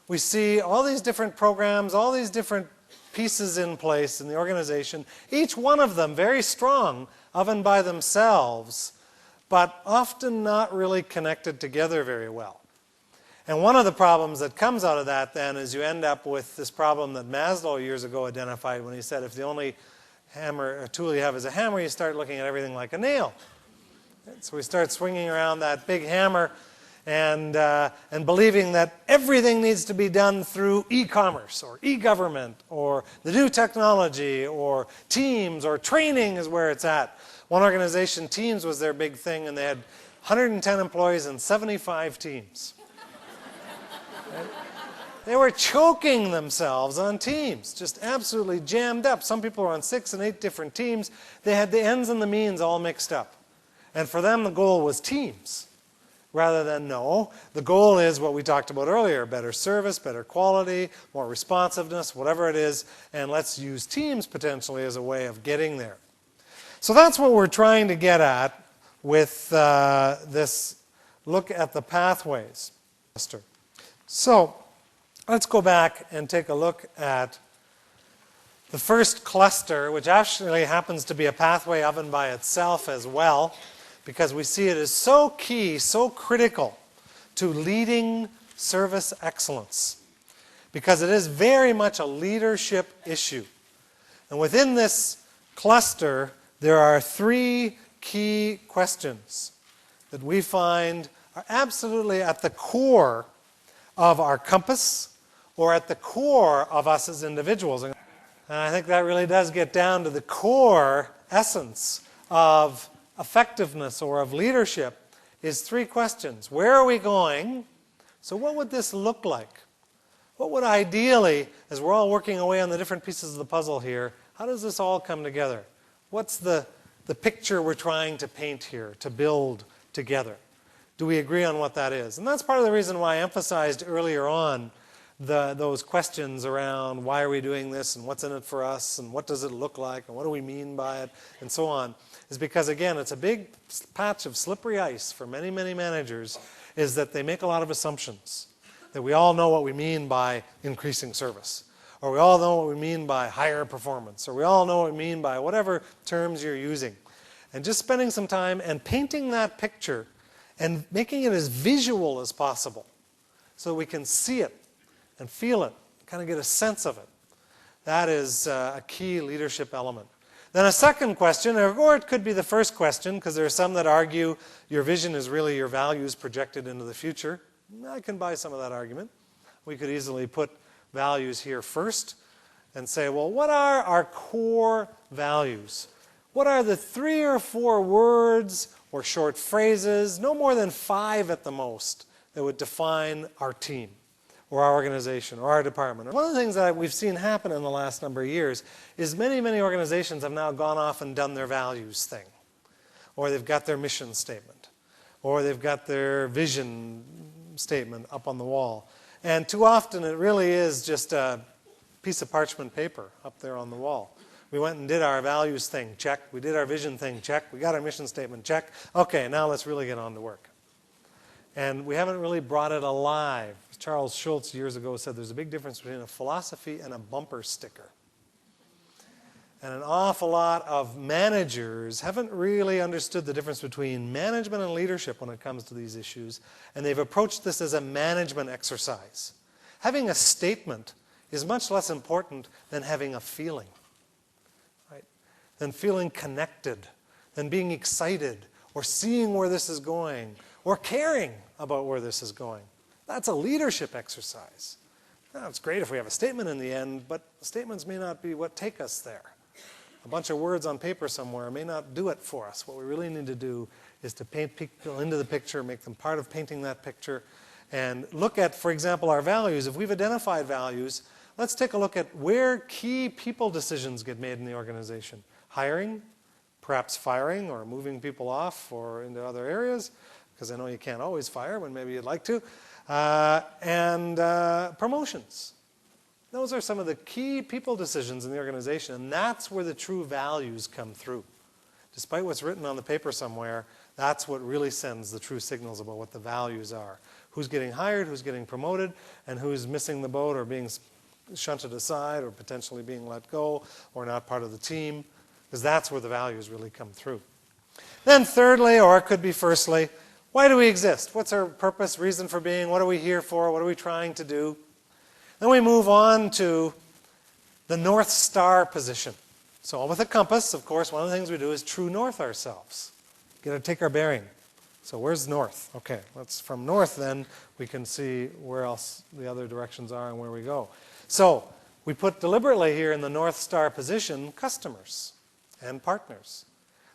we see all these different programs, all these different pieces in place in the organization, each one of them very strong of and by themselves, but often not really connected together very well. And one of the problems that comes out of that then is you end up with this problem that Maslow years ago identified when he said if the only hammer or tool you have is a hammer, you start looking at everything like a nail. So we start swinging around that big hammer and believing that everything needs to be done through e-commerce or e-government or the new technology or Teams or training is where it's at. One organization, Teams was their big thing, and they had 110 employees and 75 teams. They were choking themselves on Teams, just absolutely jammed up. Some people were on 6 and 8 different teams. They had the ends and the means all mixed up. And for them, the goal was Teams, rather than no. The goal is what we talked about earlier, better service, better quality, more responsiveness, whatever it is, and let's use Teams potentially as a way of getting there. So that's what we're trying to get at with this look at the pathways. So let's go back and take a look at the first cluster, which actually happens to be a pathway of and by itself as well, because we see it as so key, so critical to leading service excellence, because it is very much a leadership issue. And within this cluster, there are 3 key questions that we find are absolutely at the core of our compass, or at the core of us as individuals. And I think that really does get down to the core essence of effectiveness or of leadership is 3 questions. Where are we going? So what would this look like? What would ideally, as we're all working away on the different pieces of the puzzle here, how does this all come together? What's the picture we're trying to paint here, to build together? Do we agree on what that is? And that's part of the reason why I emphasized earlier on those questions around why are we doing this and what's in it for us and what does it look like and what do we mean by it and so on, is because, again, it's a big patch of slippery ice for many, many managers, is that they make a lot of assumptions. That we all know what we mean by increasing service, or we all know what we mean by higher performance, or we all know what we mean by whatever terms you're using. And just spending some time and painting that picture and making it as visual as possible so we can see it and feel it, kind of get a sense of it. That is a key leadership element. Then a second question, or it could be the first question, because there are some that argue your vision is really your values projected into the future. I can buy some of that argument. We could easily put values here first and say, well, what are our core values? What are the 3 or 4 words or short phrases, no more than 5 at the most, that would define our team or our organization or our department? One of the things that we've seen happen in the last number of years is many, many organizations have now gone off and done their values thing, or they've got their mission statement, or they've got their vision statement up on the wall. And too often it really is just a piece of parchment paper up there on the wall. We went and did our values thing, check. We did our vision thing, check. We got our mission statement, check. Okay, now let's really get on to work. And we haven't really brought it alive. Charles Schultz years ago said there's a big difference between a philosophy and a bumper sticker. And an awful lot of managers haven't really understood the difference between management and leadership when it comes to these issues, and they've approached this as a management exercise. Having a statement is much less important than having a feeling, right? Than feeling connected, than being excited, or seeing where this is going, or caring about where this is going. That's a leadership exercise. Now, it's great if we have a statement in the end, but statements may not be what take us there. A bunch of words on paper somewhere may not do it for us. What we really need to do is to paint people into the picture, make them part of painting that picture, and look at, for example, our values. If we've identified values, let's take a look at where key people decisions get made in the organization. Hiring, perhaps firing or moving people off or into other areas, because I know you can't always fire when maybe you'd like to, and promotions. Those are some of the key people decisions in the organization, and that's where the true values come through. Despite what's written on the paper somewhere, that's what really sends the true signals about what the values are. who's getting hired, who's getting promoted, and who's missing the boat or being shunted aside or potentially being let go or not part of the team, because that's where the values really come through. Then thirdly, or it could be firstly, why do we exist? What's our purpose, reason for being? What are we here for? What are we trying to do? Then we move on to the North Star position. So with a compass, of course, one of the things we do is true north ourselves. Got to take our bearing. So where's north? Okay, let's from north then we can see where else the other directions are and where we go. So we put deliberately here in the North Star position customers and partners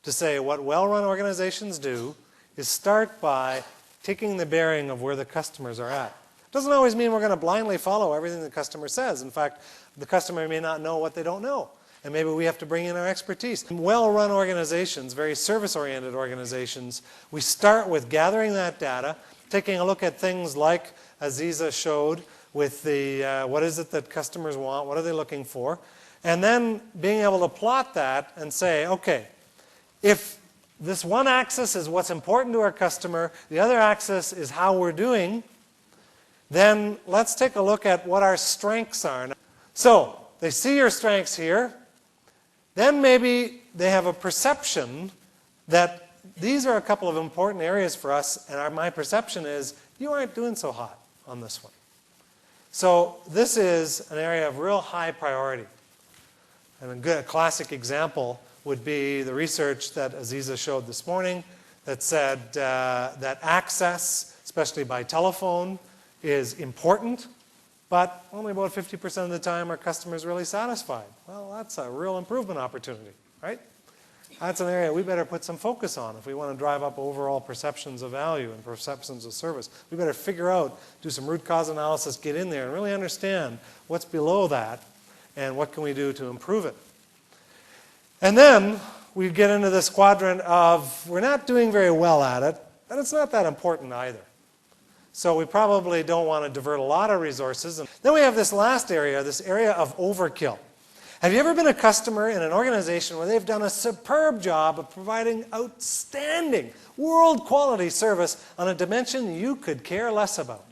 to say what well-run organizations do is start by taking the bearing of where the customers are at. It doesn't always mean we're going to blindly follow everything the customer says. In fact, the customer may not know what they don't know. And maybe we have to bring in our expertise. In well-run organizations, very service-oriented organizations, we start with gathering that data, taking a look at things like Aziza showed with the what is it that customers want, what are they looking for, and then being able to plot that and say, okay, if this one axis is what's important to our customer, the other axis is how we're doing, then let's take a look at what our strengths are. So they see your strengths here. Then maybe they have a perception that these are a couple of important areas for us, and my perception is you aren't doing so hot on this one. So this is an area of real high priority. And a classic example would be the research that Aziza showed this morning that said that access, especially by telephone, is important, but only about 50% of the time are customers really satisfied. Well, that's a real improvement opportunity, right? That's an area we better put some focus on if we want to drive up overall perceptions of value and perceptions of service. We better figure out, do some root cause analysis, get in there and really understand what's below that and what can we do to improve it. And then we get into this quadrant of we're not doing very well at it, but it's not that important either. So we probably don't want to divert a lot of resources. And then we have this last area, this area of overkill. Have you ever been a customer in an organization where they've done a superb job of providing outstanding, world-quality service on a dimension you could care less about?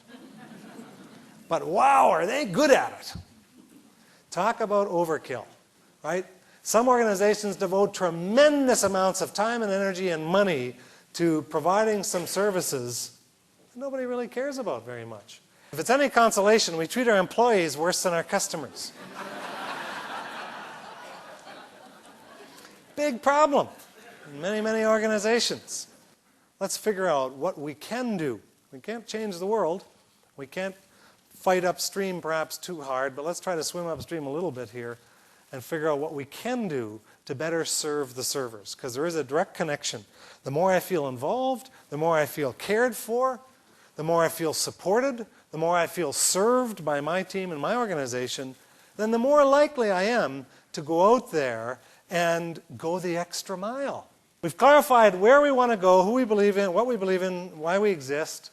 But wow, are they good at it? Talk about overkill, right? Some organizations devote tremendous amounts of time and energy and money to providing some services that nobody really cares about very much. If it's any consolation, we treat our employees worse than our customers. Big problem in many, many organizations. Let's figure out what we can do. We can't change the world. We can't fight upstream perhaps too hard, but let's try to swim upstream a little bit here and figure out what we can do to better serve the servers, because there is a direct connection. The more I feel involved, the more I feel cared for, the more I feel supported, the more I feel served by my team and my organization, then the more likely I am to go out there and go the extra mile. We've clarified where we want to go, who we believe in, what we believe in, why we exist,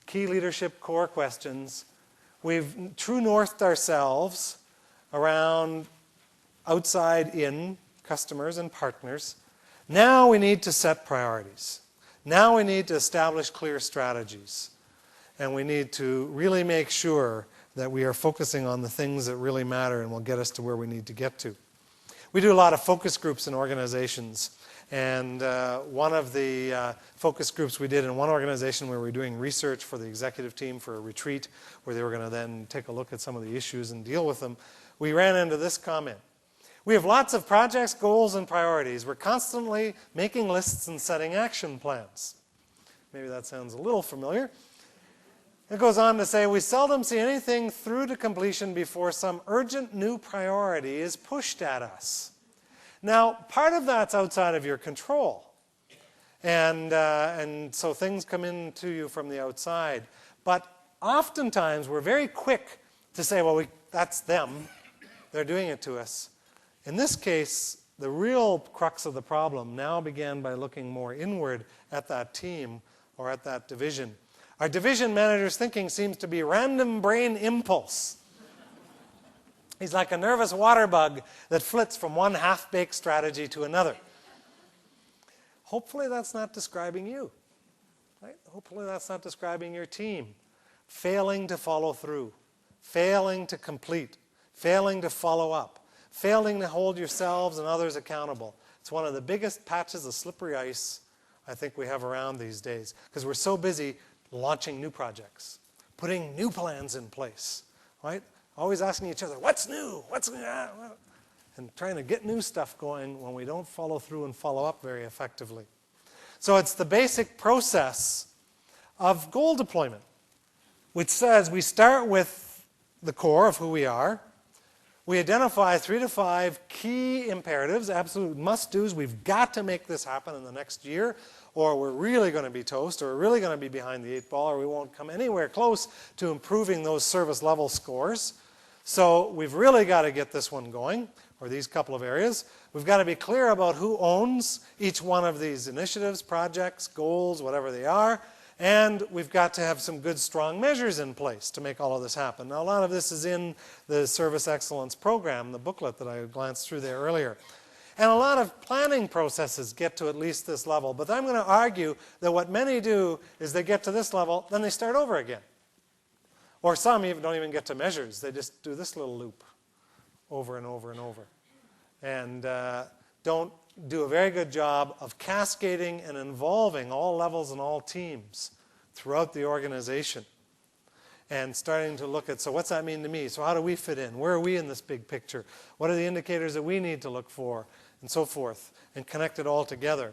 key leadership core questions. We've true northed ourselves around outside in customers and partners. Now we need to set priorities. Now we need to establish clear strategies. And we need to really make sure that we are focusing on the things that really matter and will get us to where we need to get to. We do a lot of focus groups in organizations. And one of the focus groups we did in one organization where we were doing research for the executive team for a retreat where they were going to then take a look at some of the issues and deal with them, we ran into this comment. We have lots of projects, goals, and priorities. We're constantly making lists and setting action plans. Maybe that sounds a little familiar. It goes on to say, we seldom see anything through to completion before some urgent new priority is pushed at us. Now, part of that's outside of your control. And so things come into you from the outside. But oftentimes, we're very quick to say, well, that's them. They're doing it to us. In this case, the real crux of the problem now began by looking more inward at that team or at that division. Our division manager's thinking seems to be random brain impulse. He's like a nervous water bug that flits from one half-baked strategy to another. Hopefully that's not describing you. Right? Hopefully that's not describing your team. failing to follow through, failing to complete, failing to follow up, failing to hold yourselves and others accountable. It's one of the biggest patches of slippery ice I think we have around these days, because we're so busy launching new projects, putting new plans in place, right? Always asking each other, what's new? What's new? And trying to get new stuff going when we don't follow through and follow up very effectively. So it's the basic process of goal deployment, which says we start with the core of who we are. We identify 3 to 5 key imperatives, absolute must-dos. We've got to make this happen in the next year, or we're really going to be toast, or we're really going to be behind the 8 ball, or we won't come anywhere close to improving those service level scores. So we've really got to get this one going, or these couple of areas. We've got to be clear about who owns each one of these initiatives, projects, goals, whatever they are. And we've got to have some good, strong measures in place to make all of this happen. Now, a lot of this is in the Service Excellence Program, the booklet that I glanced through there earlier. And a lot of planning processes get to at least this level. But I'm going to argue that what many do is they get to this level, then they start over again. Or some even don't even get to measures. They just do this little loop over and over and over. And don't do a very good job of cascading and involving all levels and all teams throughout the organization. And starting to look at, so what's that mean to me? So how do we fit in? Where are we in this big picture? What are the indicators that we need to look for? And so forth. And connect it all together.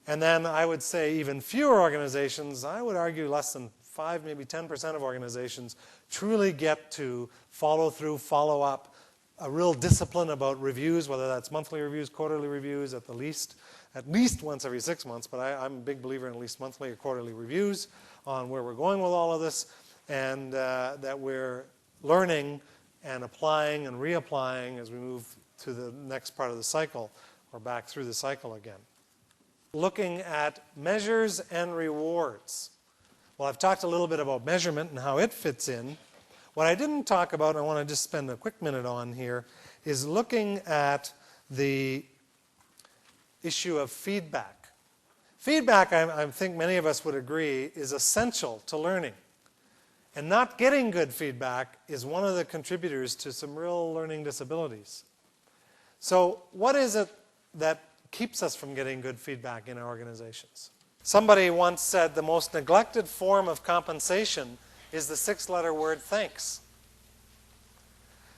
And then I would say even fewer organizations, I would argue less than 5, maybe 10% of organizations truly get to follow through, follow up, a real discipline about reviews, whether that's monthly reviews, quarterly reviews, at least once every 6 months, but I'm a big believer in at least monthly or quarterly reviews on where we're going with all of this, and that we're learning and applying and reapplying as we move to the next part of the cycle, or back through the cycle again. Looking at measures and rewards. Well, I've talked a little bit about measurement and how it fits in. What I didn't talk about, and I want to just spend a quick minute on here, is looking at the issue of feedback. Feedback, I think many of us would agree, is essential to learning. And not getting good feedback is one of the contributors to some real learning disabilities. So what is it that keeps us from getting good feedback in our organizations? Somebody once said the most neglected form of compensation is the 6-letter word thanks.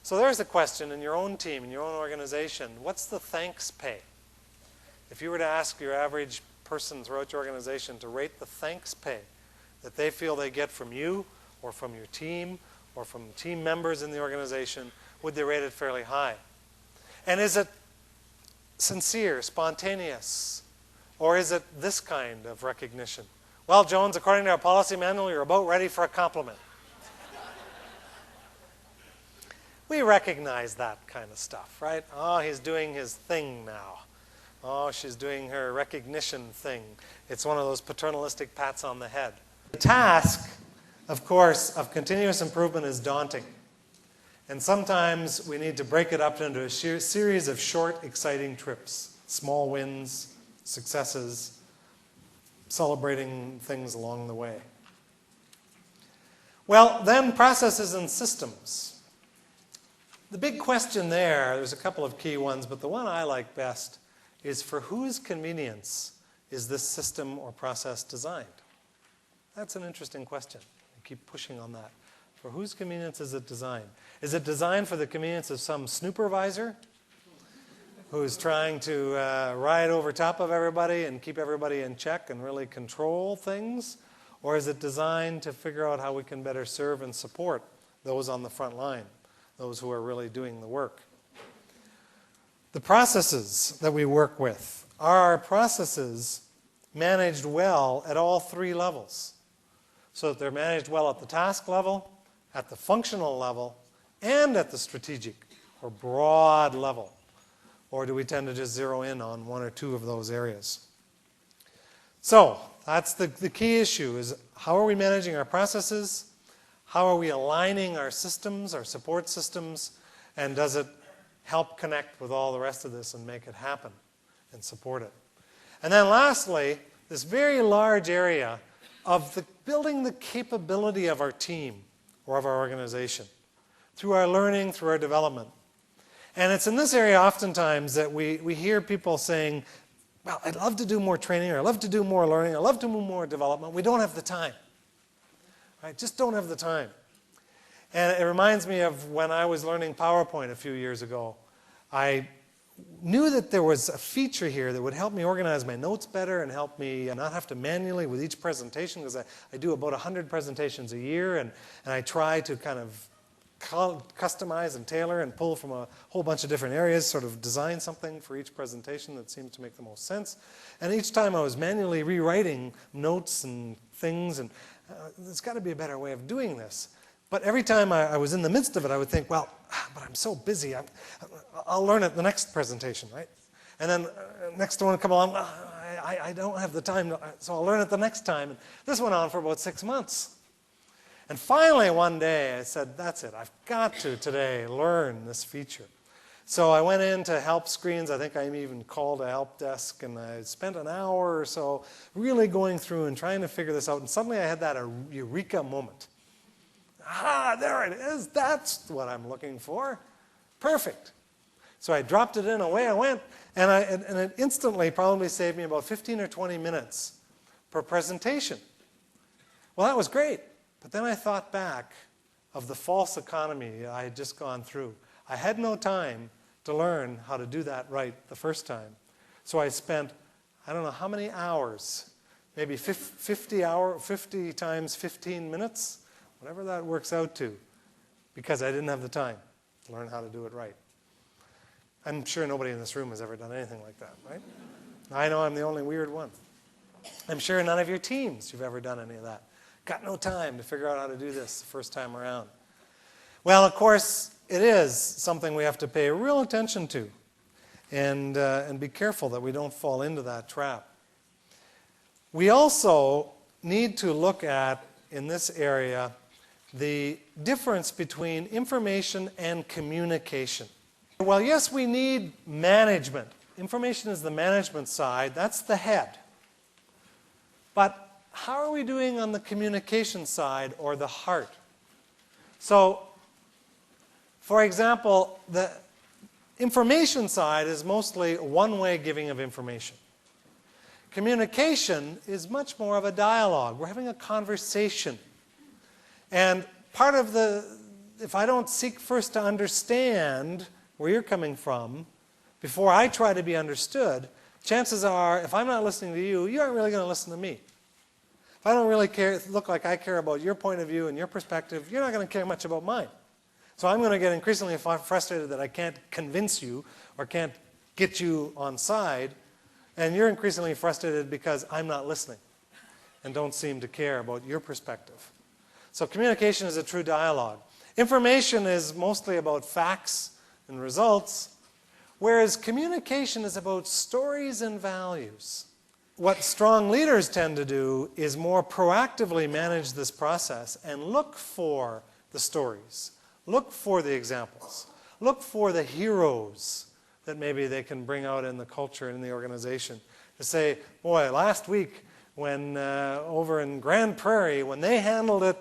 So there's a question in your own team, in your own organization. What's the thanks pay? If you were to ask your average person throughout your organization to rate the thanks pay that they feel they get from you or from your team or from team members in the organization, would they rate it fairly high? And is it sincere, spontaneous, or is it this kind of recognition? Well, Jones, according to our policy manual, you're about ready for a compliment. We recognize that kind of stuff, right? Oh, he's doing his thing now. Oh, she's doing her recognition thing. It's one of those paternalistic pats on the head. The task, of course, of continuous improvement is daunting. And sometimes we need to break it up into a series of short, exciting trips. Small wins, successes, celebrating things along the way. Well, then processes and systems. The big question there's a couple of key ones, but the one I like best is for whose convenience is this system or process designed? That's an interesting question. I keep pushing on that. For whose convenience is it designed? Is it designed for the convenience of some snoopervisor who's trying to ride over top of everybody and keep everybody in check and really control things? Or is it designed to figure out how we can better serve and support those on the front line, those who are really doing the work? The processes that we work with, are our processes managed well at all 3 levels? So that they're managed well at the task level, at the functional level, and at the strategic or broad level? Or do we tend to just zero in on 1 or 2 of those areas? So that's the key issue, is how are we managing our processes? How are we aligning our systems, our support systems? And does it help connect with all the rest of this and make it happen and support it? And then lastly, this very large area of the building the capability of our team or of our organization through our learning, through our development. And it's in this area oftentimes that we hear people saying, well, I'd love to do more training, or I'd love to do more learning, I'd love to do more development. We don't have the time. Right? Just don't have the time. And it reminds me of when I was learning PowerPoint a few years ago. I knew that there was a feature here that would help me organize my notes better and help me not have to manually with each presentation, because I do about 100 presentations a year, and I try to kind of customize and tailor and pull from a whole bunch of different areas, sort of design something for each presentation that seemed to make the most sense. And each time I was manually rewriting notes and things, and there's got to be a better way of doing this. But every time I was in the midst of it, I would think, well, but I'm so busy, I'll learn it the next presentation, right? And then next one will come along, I don't have the time, so I'll learn it the next time. And this went on for about 6 months. And finally, one day, I said, that's it. I've got to today learn this feature. So I went into help screens. I think I even called a help desk, and I spent an hour or so really going through and trying to figure this out. And suddenly I had that eureka moment. Ah, there it is. That's what I'm looking for. Perfect. So I dropped it in, away I went, and it instantly probably saved me about 15 or 20 minutes per presentation. Well, that was great. But then I thought back of the false economy I had just gone through. I had no time to learn how to do that right the first time. So I spent, I don't know how many hours, maybe 50 times 15 minutes, whatever that works out to, because I didn't have the time to learn how to do it right. I'm sure nobody in this room has ever done anything like that, right? I know I'm the only weird one. I'm sure none of your teams you've ever done any of that. Got no time to figure out how to do this the first time around. Well, of course, it is something we have to pay real attention to and be careful that we don't fall into that trap. We also need to look at, in this area, the difference between information and communication. Well, yes, we need management. Information is the management side. That's the head. But how are we doing on the communication side, or the heart? So, for example, the information side is mostly one-way giving of information. Communication is much more of a dialogue. We're having a conversation. And part of if I don't seek first to understand where you're coming from before I try to be understood, chances are, if I'm not listening to you, you aren't really going to listen to me. If I don't really look like I care about your point of view and your perspective, you're not going to care much about mine. So I'm going to get increasingly frustrated that I can't convince you or can't get you on side, and you're increasingly frustrated because I'm not listening and don't seem to care about your perspective. So communication is a true dialogue. Information is mostly about facts and results, whereas communication is about stories and values. What strong leaders tend to do is more proactively manage this process and look for the stories, look for the examples, look for the heroes that maybe they can bring out in the culture and in the organization. To say, boy, last week when over in Grand Prairie, when they handled it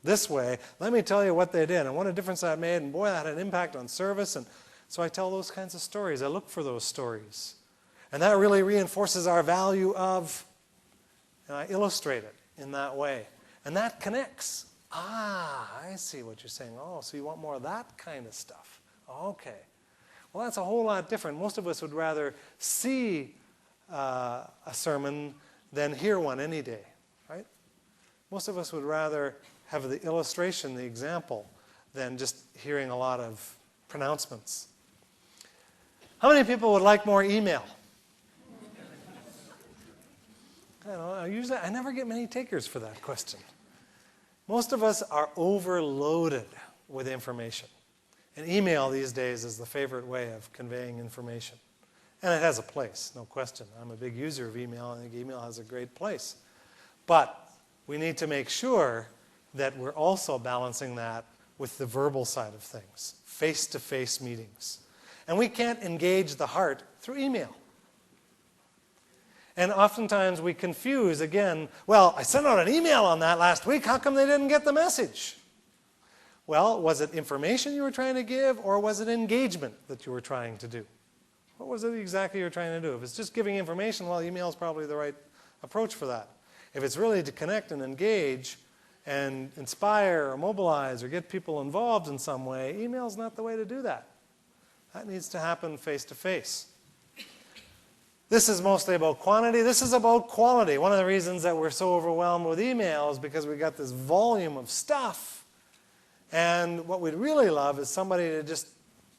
this way, let me tell you what they did and what a difference that made, and boy, that had an impact on service. And so I tell those kinds of stories. I look for those stories. And that really reinforces our value of, and I illustrate it in that way. And that connects. Ah, I see what you're saying. Oh, so you want more of that kind of stuff. Okay. Well, that's a whole lot different. Most of us would rather see a sermon than hear one any day, right? Most of us would rather have the illustration, the example, than just hearing a lot of pronouncements. How many people would like more email? I don't know, I never get many takers for that question. Most of us are overloaded with information. And email these days is the favorite way of conveying information. And it has a place, no question. I'm a big user of email. I think email has a great place. But we need to make sure that we're also balancing that with the verbal side of things, face-to-face meetings. And we can't engage the heart through email. And oftentimes we confuse, again, well, I sent out an email on that last week, how come they didn't get the message? Well, was it information you were trying to give, or was it engagement that you were trying to do? What was it exactly you were trying to do? If it's just giving information, well, email is probably the right approach for that. If it's really to connect and engage and inspire or mobilize or get people involved in some way, email is not the way to do that. That needs to happen face-to-face. This is mostly about quantity. This is about quality. One of the reasons that we're so overwhelmed with email is because we've got this volume of stuff. And what we'd really love is somebody to just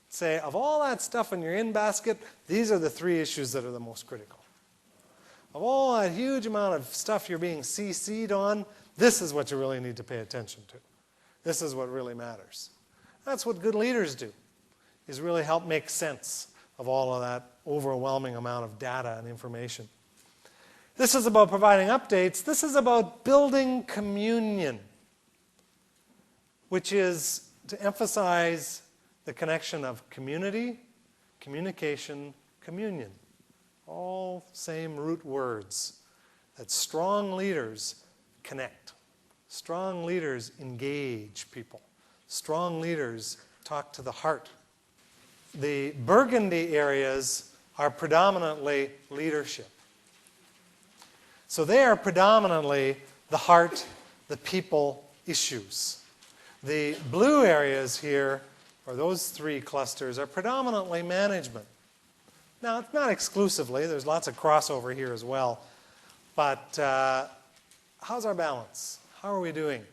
say, of all that stuff in your in-basket, these are the 3 issues that are the most critical. Of all that huge amount of stuff you're being CC'd on, this is what you really need to pay attention to. This is what really matters. That's what good leaders do, is really help make sense of all of that overwhelming amount of data and information. This is about providing updates. This is about building communion, which is to emphasize the connection of community, communication, communion. All same root words. That strong leaders connect. Strong leaders engage people. Strong leaders talk to the heart. The burgundy areas are predominantly leadership. So they are predominantly the heart, the people issues. The blue areas here, or those 3 clusters, are predominantly management. Now, it's not exclusively. There's lots of crossover here as well. But how's our balance? How are we doing?